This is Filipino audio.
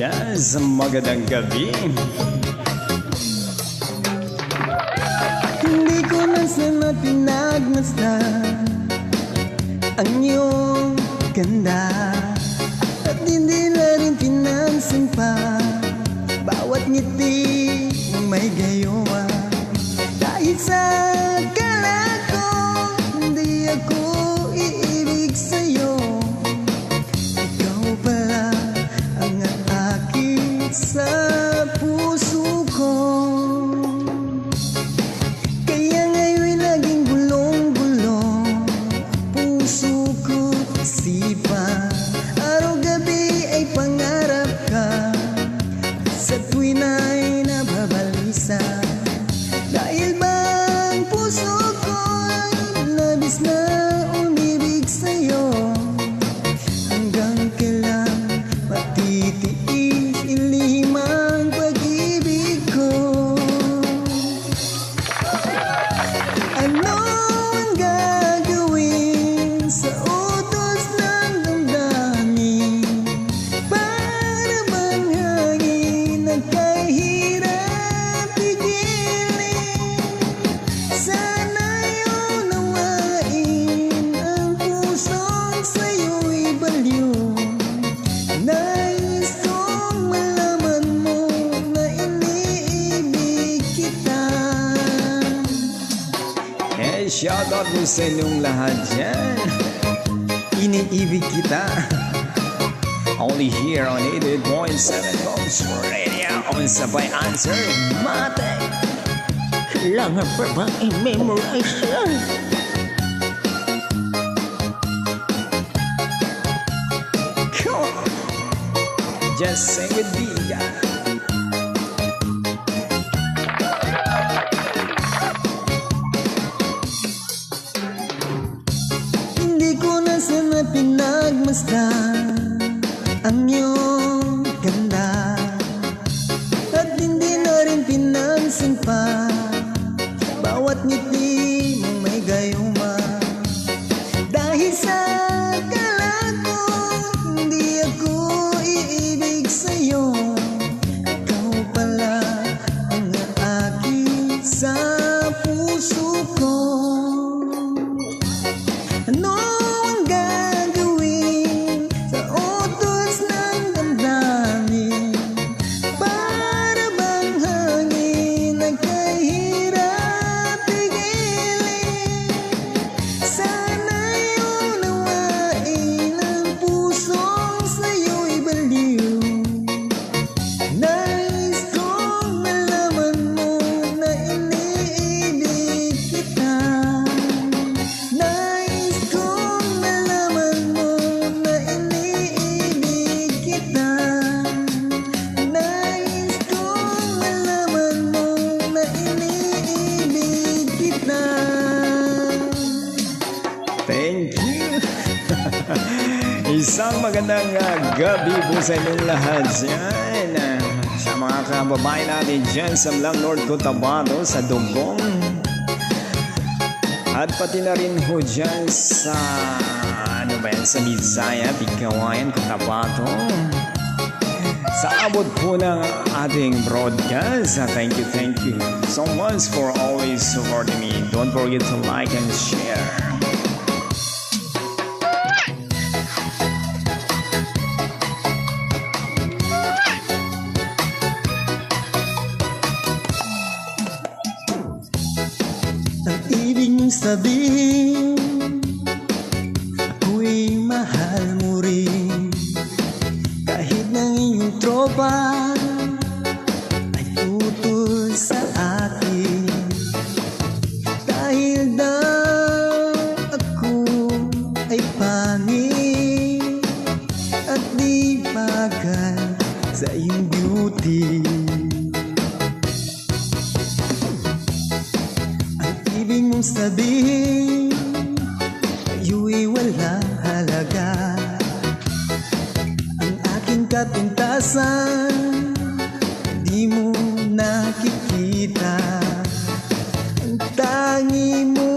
Jazz, magandang gabi. Hindi ko na sana pinagmasdan ang iyong ganda, at hindi na rin pinansin pa bawat ngiti mong may gayowa. Dahil sa akala ko hindi ako iibig sa'yo, ikaw pala ang aakit sa puso ko. Kaya ngayon'y laging bulong-bulong puso ko't isipan. Araw-gabi ay pangarap ka, sa tuwin ay nababalisa. Dahil bang puso ko'y labis na umibig sa'yo, hanggang kailan matitiis ilihim ang pag-ibig ko. Ano ang gagawin sa utos ng damdamin? Para bang hangin na kahirap pigilin? Sana'y unawain ang pusong sa'yo'y baliw. Nais kong malaman mo na iniibig kita. Eh, shoutout mo sa inyong lahat dyan. Iniibig kita. Only here on 88.7 Comes Radio. On Sabay Answer, Mate. Kailangan pa bang i-memorize yan? Come on. Just sing with me, yeah. Hindi ko na sana pinagmasdan ang iyong ganda, at hindi na rin pinansin pa bawat ngiti mong may gayuma. Dahil sa akala ko hindi ako iibig sa'yo, ikaw pala ang aakit sa puso ko. Ano ang gagawin sa utos ng damdamin? Para bang hangin na kahirap pigilin? Sana'y unawain ang pusong sa'yo'y baliw. Nais kong malaman mo na iniibig kita. Nais kong malaman mo na iniibig kita. Nais kong malaman mo na iniibig kita. Thank you. Isang magandang gabi po sa inyong lahat dyan. Sa mga kababayan natin dyan sa Mlang North Cotabato, sa Dugong. At pati na rin ho dyan sa, ano ba yan, sa Bisaya, Pigkawayan, Cotabato. Sa abot po ng ating broadcast. Thank you so much for always supporting me. Don't forget to like and share. Ang ibig mong sabihin, ako'y mahal mo rin. Kahit ng iyong tropa ay tutol sa akin. Dahil daw ako ay pangit at di bagay sa iyong beauty. Ibig mong sabihin, sa'yo'y walang halaga. Ang aking kapintasan, di mo nakikita. Ang tangi mo